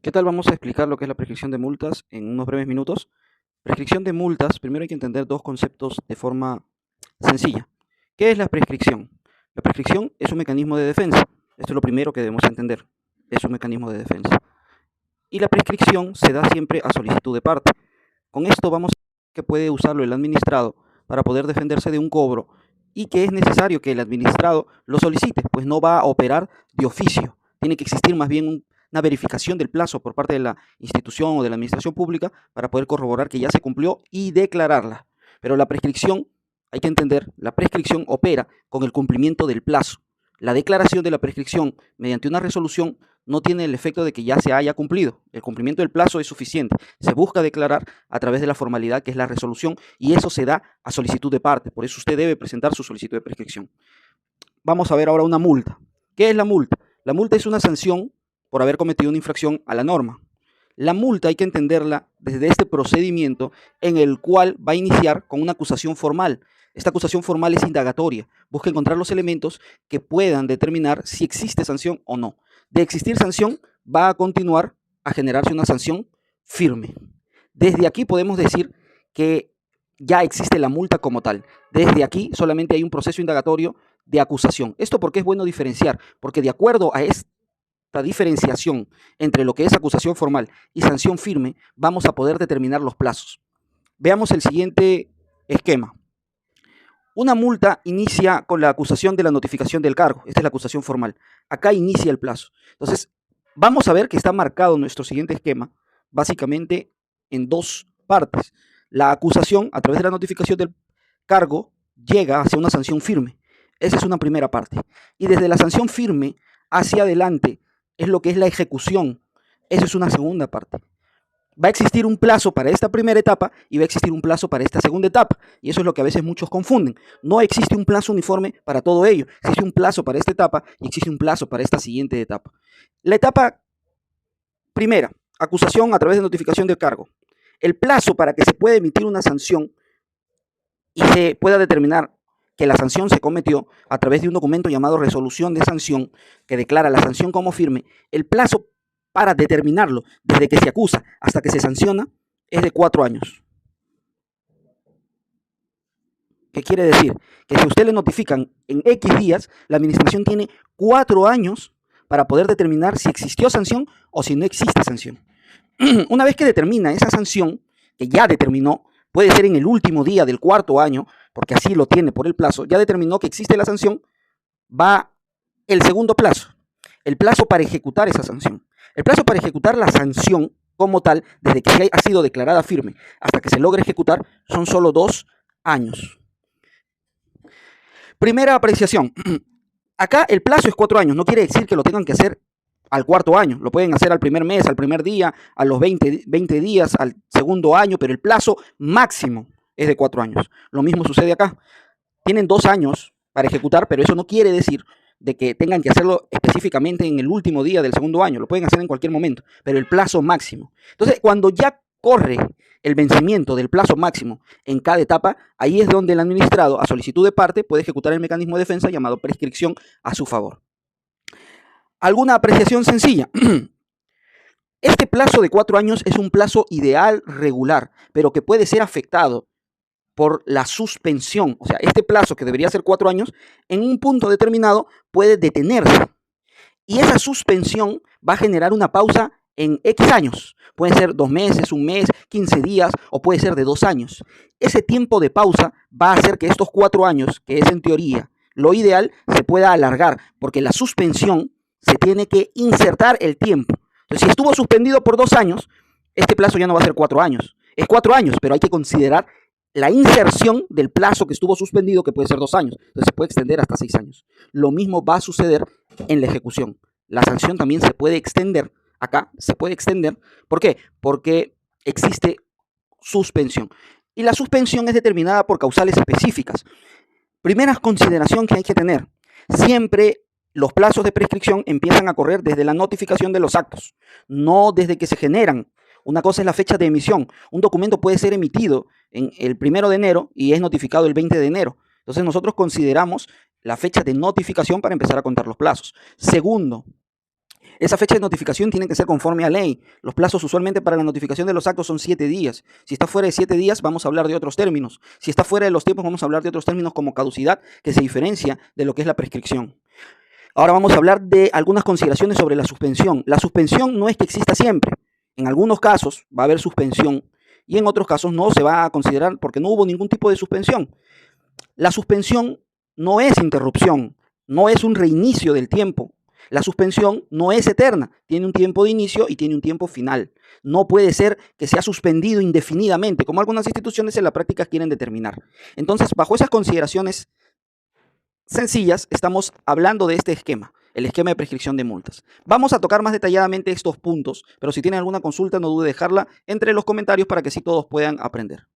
¿Qué tal? Vamos a explicar lo que es la prescripción de multas en unos breves minutos. Prescripción de multas, primero hay que entender dos conceptos de forma sencilla. ¿Qué es la prescripción? La prescripción es un mecanismo de defensa. Esto es lo primero que debemos entender. Es un mecanismo de defensa. Y la prescripción se da siempre a solicitud de parte. Con esto vamos a ver que puede usarlo el administrado para poder defenderse de un cobro y que es necesario que el administrado lo solicite, pues no va a operar de oficio. Tiene que existir más bien una verificación del plazo por parte de la institución o de la administración pública para poder corroborar que ya se cumplió y declararla. Pero la prescripción, hay que entender, la prescripción opera con el cumplimiento del plazo. La declaración de la prescripción mediante una resolución no tiene el efecto de que ya se haya cumplido. El cumplimiento del plazo es suficiente. Se busca declarar a través de la formalidad que es la resolución y eso se da a solicitud de parte. Por eso usted debe presentar su solicitud de prescripción. Vamos a ver ahora una multa. ¿Qué es la multa? La multa es una sanción por haber cometido una infracción a la norma. La multa hay que entenderla desde este procedimiento en el cual va a iniciar con una acusación formal. Esta acusación formal es indagatoria. Busca encontrar los elementos que puedan determinar si existe sanción o no. De existir sanción, va a continuar a generarse una sanción firme. Desde aquí podemos decir que ya existe la multa como tal. Desde aquí solamente hay un proceso indagatorio de acusación. ¿Esto por qué es bueno diferenciar? Porque de acuerdo a esta diferenciación entre lo que es acusación formal y sanción firme, vamos a poder determinar los plazos. Veamos el siguiente esquema. Una multa inicia con la acusación de la notificación del cargo. Esta es la acusación formal. Acá inicia el plazo. Entonces, vamos a ver que está marcado nuestro siguiente esquema, básicamente en dos partes. La acusación, a través de la notificación del cargo, llega hacia una sanción firme. Esa es una primera parte. Y desde la sanción firme hacia adelante es lo que es la ejecución. Esa es una segunda parte. Va a existir un plazo para esta primera etapa y va a existir un plazo para esta segunda etapa. Y eso es lo que a veces muchos confunden. No existe un plazo uniforme para todo ello. Existe un plazo para esta etapa y existe un plazo para esta siguiente etapa. La etapa primera, acusación a través de notificación del cargo. El plazo para que se pueda emitir una sanción y se pueda determinar que la sanción se cometió a través de un documento llamado resolución de sanción que declara la sanción como firme, el plazo para determinarlo desde que se acusa hasta que se sanciona es de 4 años. ¿Qué quiere decir? Que si a usted le notifican en X días, la administración tiene 4 años para poder determinar si existió sanción o si no existe sanción. Una vez que determina esa sanción, que ya determinó, puede ser en el último día del 4.º año, porque así lo tiene por el plazo, ya determinó que existe la sanción, va el segundo plazo, el plazo para ejecutar esa sanción. El plazo para ejecutar la sanción como tal, desde que ha sido declarada firme hasta que se logre ejecutar, son solo 2 años. Primera apreciación. Acá el plazo es 4 años, no quiere decir que lo tengan que hacer al 4.º año, lo pueden hacer al primer mes, al primer día, a los 20 días, al segundo año, pero el plazo máximo es de 4 años. Lo mismo sucede acá. Tienen 2 años para ejecutar, pero eso no quiere decir de que tengan que hacerlo específicamente en el último día del segundo año, lo pueden hacer en cualquier momento, pero el plazo máximo. Entonces, cuando ya corre el vencimiento del plazo máximo en cada etapa, ahí es donde el administrado, a solicitud de parte, puede ejecutar el mecanismo de defensa llamado prescripción a su favor. ¿Alguna apreciación sencilla? Este plazo de 4 años es un plazo ideal regular, pero que puede ser afectado por la suspensión. O sea, este plazo que debería ser 4 años, en un punto determinado puede detenerse. Y esa suspensión va a generar una pausa en X años. Puede ser 2 meses, 1 mes, 15 días o puede ser de 2 años. Ese tiempo de pausa va a hacer que estos 4 años, que es en teoría lo ideal, se pueda alargar, porque la suspensión se tiene que insertar el tiempo. Entonces, si estuvo suspendido por 2 años, este plazo ya no va a ser 4 años. Es 4 años, pero hay que considerar la inserción del plazo que estuvo suspendido, que puede ser 2 años. Entonces se puede extender hasta 6 años. Lo mismo va a suceder en la ejecución. La sanción también se puede extender. Acá se puede extender. ¿Por qué? Porque existe suspensión. Y la suspensión es determinada por causales específicas. Primera consideración que hay que tener. Siempre los plazos de prescripción empiezan a correr desde la notificación de los actos, no desde que se generan. Una cosa es la fecha de emisión. Un documento puede ser emitido en el 1 de enero y es notificado el 20 de enero. Entonces nosotros consideramos la fecha de notificación para empezar a contar los plazos. Segundo, Esa fecha de notificación tiene que ser conforme a ley. Los plazos usualmente para la notificación de los actos son 7 días. Si está fuera de 7 días, vamos a hablar de otros términos. Si está fuera de los tiempos, vamos a hablar de otros términos como caducidad, que se diferencia de lo que es la prescripción. Ahora vamos a hablar de algunas consideraciones sobre la suspensión. La suspensión no es que exista siempre. En algunos casos va a haber suspensión y en otros casos no se va a considerar porque no hubo ningún tipo de suspensión. La suspensión no es interrupción, no es un reinicio del tiempo. La suspensión no es eterna, tiene un tiempo de inicio y tiene un tiempo final. No puede ser que sea suspendido indefinidamente, como algunas instituciones en la práctica quieren determinar. Entonces, bajo esas consideraciones sencillas, estamos hablando de este esquema, el esquema de prescripción de multas. Vamos a tocar más detalladamente estos puntos, pero si tienen alguna consulta, no dude dejarla entre los comentarios para que así todos puedan aprender.